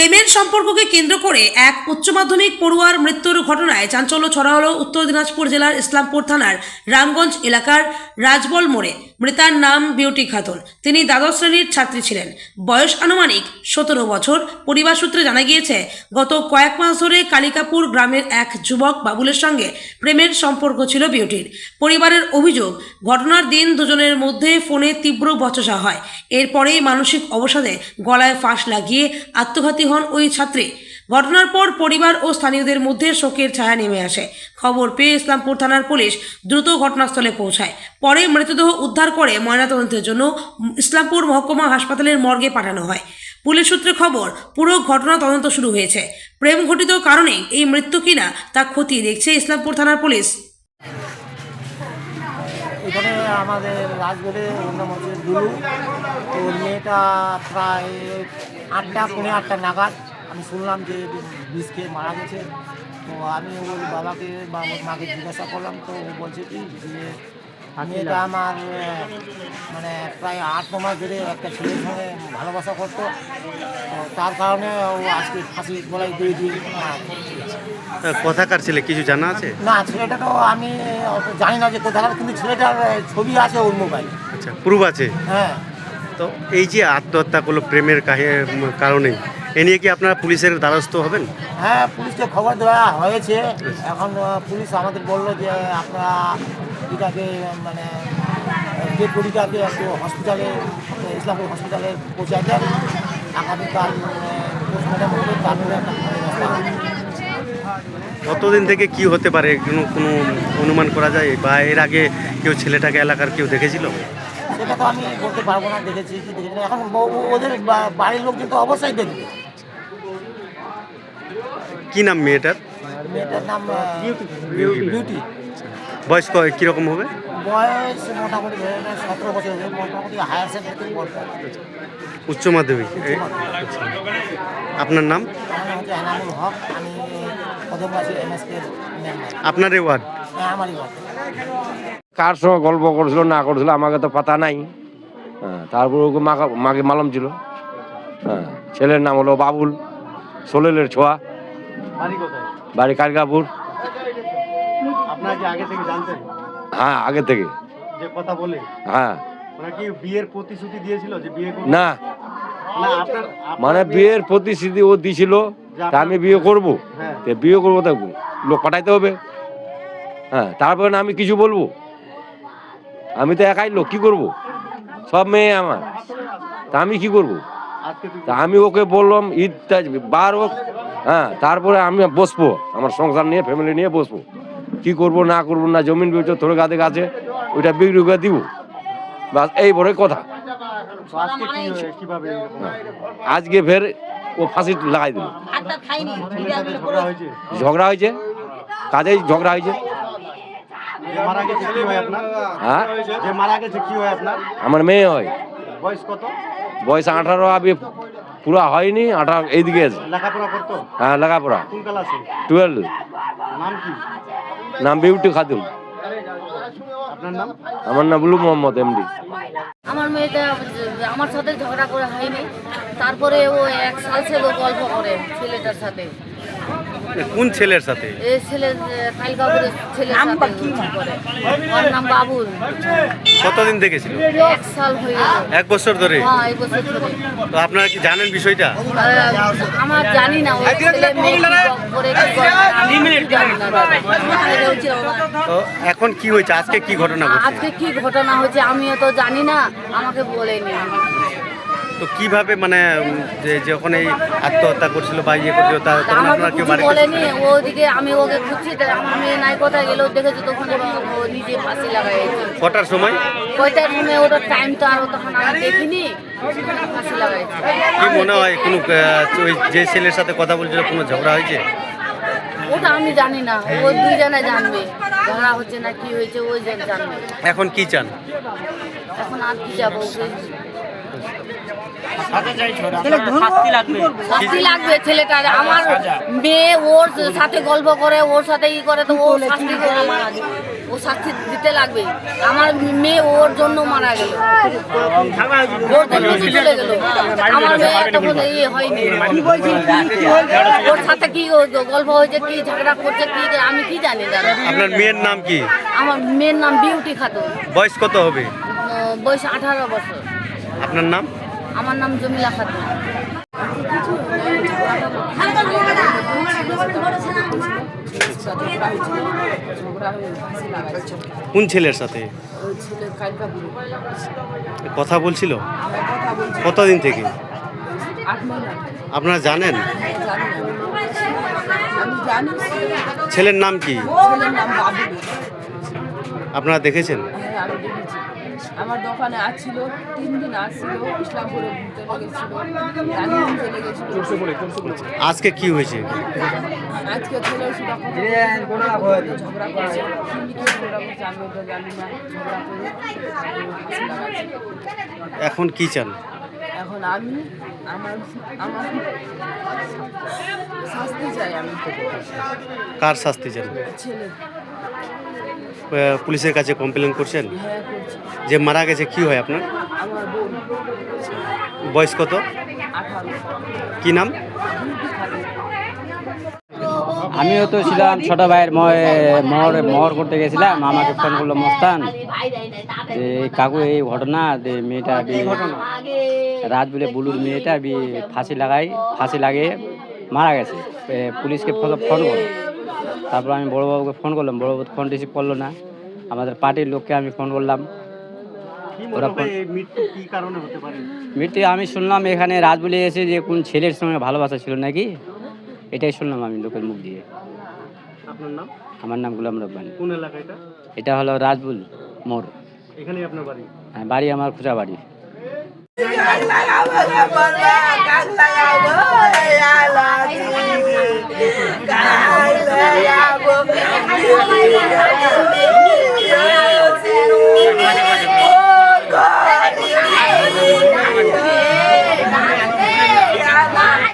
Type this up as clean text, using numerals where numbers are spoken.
প্রেমের সম্পর্ককে কেন্দ্র করে এক উচ্চ মাধ্যমিক পড়ুয়ার মৃত্যুর ঘটনায় চাঞ্চল্য ছড়া হলো উত্তর দিনাজপুর জেলার ইসলামপুর থানার রামগঞ্জ এলাকার রাজবল মোড়ে। মৃতার নাম বিউটি খাতুন। তিনি দ্বাদশ শ্রেণীর ছাত্রী ছিলেন। বয়স আনুমানিক 17 বছর। পরিবার সূত্রে জানা গিয়েছে, গত কয়েক মাস ধরে কালিকাপুর গ্রামের এক যুবক বাবুলের সঙ্গে প্রেমের সম্পর্ক ছিল বিউটির। পরিবারের অভিযোগ, ঘটনার দিন দুজনের মধ্যে ফোনে তীব্র বচসা হয়। এরপরেই মানসিক অবসাদে গলায় ফাঁস লাগিয়ে আত্মঘাতী হন ওই ছাত্রী। ঘটনার পর পরিবার ও স্থানীয়দের মধ্যে শোকের ছায়া নেমে আসে। খবর পেয়ে ইসলামপুর থানার পুলিশ দ্রুত ঘটনাস্থলে পৌঁছায়। পরে মৃতদেহ উদ্ধার করে ময়নাতদন্তের জন্য ইসলামপুর মহকুমা হাসপাতালের মর্গে পাঠানো হয়। পুলিশ সূত্রে খবর, পুরো ঘটনা তদন্ত শুরু হয়েছে। প্রেম ঘটিত কারণে এই মৃত্যু কিনা তা খতিয়ে দেখছে ইসলামপুর থানার পুলিশ। এখানে আমাদের রাজগড়ে ওর নাম হচ্ছে দুলু। ওর মেয়েটা প্রায় 8টা পৌনে 8টা নাগাদ আমি শুনলাম যে বিষ খেয়ে মারা গেছে। তো আমি ওর বাবাকে বা ওর মাকে জিজ্ঞাসা করলাম, তো ও বলছে কি যে মেয়েটা আমার মানে প্রায় 8-9 মাস ধরে একটা ছেলের সঙ্গে ভালোবাসা করতো। তো তার কারণে ও আজকে ফাঁসি গলায় দিয়ে দিয়ে মারা গেছে। কোথাকার ছেলে কিছু জানা আছে? না, ছেলেটা তো আমি অত জানি না যে কোথাকার, কিন্তু ছেলেটার ছবি আছে ওর মোবাইলে। আচ্ছা, প্রুফ আছে। হ্যাঁ। তো এই যে আত্মহত্যা করলো প্রেমের কারণে, এ নিয়ে কি আপনারা পুলিশের দ্বারস্থ হবেন? হ্যাঁ, পুলিশকে খবর দেওয়া হয়েছে। এখন পুলিশ আমাদের বললো যে আপনারা এটাকে মানে ডেড বডিটাকে একটু হসপিটালে, ইসলামপুর হসপিটালে পৌঁছায় দেন। আগামীকাল পোস্টমর্টম হবে, তারপরে একটা ব্যবস্থা হবে। কতদিন থেকে কি হতে পারে কোনো অনুমান করা যায়? বা এর আগে কেউ ছেলেটাকে এলাকার কেউ দেখেছিল? সেটা তো আমি বলতে পারবো না দেখেছি কি দেখেছি না। এখন ওদের বাড়ির লোকজন তো অবশ্যই দেখবে। কি নাম মেয়েটার? মেয়েটার নাম বিউটি। বয়স কীরকম হবে? বয়স মোটামুটি 17 বছর, মোটামুটি হায়ার সেকেন্ডারি পড়তো। উচ্চ মাধ্যমিক। আপনার নাম? আমার নাম হচ্ছে এনামুল হক। আমি প্রথমবাসী MSK মেম্বার। আপনার এই ওয়ার্ড? হ্যাঁ, আমারই ওয়ার্ড। কার সঙ্গে গল্প করছিল না করছিল আমাকে তো পাতা নাই। হ্যাঁ, তারপর ওকে মাকে মালুম ছিল। হ্যাঁ, ছেলের নাম হলো বাবুল, সোলেলের ছোঁয়া, বাড়ি কোথায়? বাড়ি কালিকাপুর। আপনারা কি আগে থেকে জানতেন? হ্যাঁ, আগে থেকে। যে কথা বলে হ্যাঁ, ওরা কি বিয়ের প্রতিশ্রুতি দিয়েছিল যে বিয়ে করবে? না না, আপনার মানে বিয়ের প্রতিশ্রুতি ও দিছিল, তা আমি বিয়ে করব। হ্যাঁ। তো বিয়ে করবো তো লোক পাঠাইতে হবে। হ্যাঁ, তারপরে না আমি কিছু বলবো? আমি তো একাই লোক, কি করব? সব মেয়ে আমার, তা আমি কি করব? আজকে তা আমি ওকে বললাম ঈদটা বার হোক। হ্যাঁ, তারপরে আমি বসবো, আমার সংসার নিয়ে ফ্যামিলি নিয়ে বসবো। কি করব না করবো না, জমিন বিউটি থোড়ে গাছে গাছে ওইটা বিক্রি করে দিব, বাস এই বড় কথা। আজকে কিভাবে এরকম? আজকে ফের ও ফাঁসি লাগাই দিল। ঝগড়া হয়েছে, কাজেই ঝগড়া হয়েছে। যে মারা গেছে কি হয় আপনার? হ্যাঁ, যে মারা গেছে কি হয় আপনার? আমার মেয়ে হয়। বয়স কত? বয়স 18, আবি পুরা হয়নি, 18 এইদিকে আছে। লেখাপড়া করতো? হ্যাঁ, লেখাপড়া কোন ক্লাসে? 12। নাম কি? নাম বিউটি খাতুন। আপনার নাম? আমার নাম বুলু মোহাম্মদ, MD। আমার মেয়েটা আমার সাথে ঝগড়া করে হয়নি, তারপরে ও 1 সাল ছিল গল্প করে ছেলেটার সাথে। কোন ছেলের সাথে? এই ছেলে কালকাপুরের ছেলের সাথে করে। ওর নাম বাবুল। কতদিন দেখেছিল? 1 সাল হয়ে গেল। 1 বছর ধরে? হ্যাঁ, 1 বছর ধরে। তো আপনারা কি জানেন বিষয়টা? আমার জানি না, ওই ছেলে মেয়ে কি করে কি করে আমি জানি না দাদা। তো এখন কি হয়েছে? আজকে কি ঘটনা ঘটছে? আজকে কি ঘটনা হয়েছে আমিও তো জানি না, আমাকে বলেনি। তো কিভাবে মানে যে যখন এই আত্মহত্যা করছিল বা ইয়ে করছিল তখন আমাকে আপনারা কেউ কিছু বাড়িতে? বলেনি। ওদিকে আমি ওকে খুঁজছি, আমার মেয়ে নাই কোথায় গেল দেখেছি, তখন ও নিজে ফাঁসি লাগাইছে। কটার সময়? কয়টার সময় ওটার টাইম তো আর তখন আমি দেখিনি, ফাঁসি লাগাইছে। কি মনে হয় কোনো ওই যে ছেলের সাথে কথা বলছিল কোনো ঝগড়া হয়েছে? ওটা আমি জানি না, ওই দুইজনে জানবে ঝগড়া হচ্ছে না কি হয়েছে, ওই জন জানবে। এখন কি চান? এখন আর কি যাবো, শাস্তি লাগবে ছেলেটার। আমার মেয়ে ওর সাথে গল্প করে, ওর সাথে ই করে, তো ও শাস্তি করে মারা গেল। ও শাস্তি দিতে লাগবে। আমার মেয়ে ওর জন্য মারা গেল, ওর জন্য চলে গেল। আমার মেয়ে তখন ইয়ে হয়নি, ওর সাথে কি গল্প হয়েছে, কি ঝগড়া করছে, কি আমি কি জানি দাদা। আপনার মেয়ের নাম কি? আমার মেয়ের নাম বিউটি খাতুন, বয়স কত হবে? বয়স 18 বছর। আপনার নাম? আমার নাম জমিলা খাতুন। কোন ছেলের সাথে কথা বলছিল? কতদিন থেকে আপনারা জানেন? ছেলের নাম কি আপনারা দেখেছেন? আমি দেখেছি। আমার দোকানে আসছিল, 3 দিন আসছিল, ইসলামপুরে চলে গেছিল, রানিগঞ্জ চলে গেছিল। আজকে কি হয়েছে? আজকে ছেলে ঝগড়া করছে, ঝগড়া করছে, আমি ওটা জানি না, ঝগড়া করে ফাঁসি লাগাচ্ছে। এখন কি চান? এখন আমি আমার আমার শাস্তি চাই। আমি কার শাস্তি চান? ছেলে, পুলিশের কাছে কমপ্লেন করছেন? হ্যাঁ করছি। যে মারা গেছে কি হয় আপনার? আমার বোন বয়স কত? 18। কি নাম? আমিও তো ছিলাম ছোট ভাইয়ের মহর করতে গেছিলাম। আমাকে ফোন করলো মস্তান যে কাকু এই ঘটনা, যে মেয়েটা রাত বলে বুলুর মেয়েটা ফাঁসি লাগিয়ে মারা গেছে। পুলিশকে ফোন করলো। তারপর আমি বড়োবাবুকে ফোন করলাম, বড়োবাবু ফোন রিসিভ করলো না। আমাদের পার্টির লোককে আমি ফোন করলাম। মৃত্যু আমি শুনলাম এখানে রাত বলে এসে যে কোন ছেলের সঙ্গে ভালোবাসা ছিল নাকি, এটাই শুনলাম আমি লোকের মুখ দিয়ে। আপনার নাম? আমার নাম গোলাম রব্বানি। কোন এলাকা এটা? এটা হলো রাজবুল মোড়। এখানেই আপনার বাড়ি? হ্যাঁ, বাড়ি আমার খুচা বাড়ি। Kaya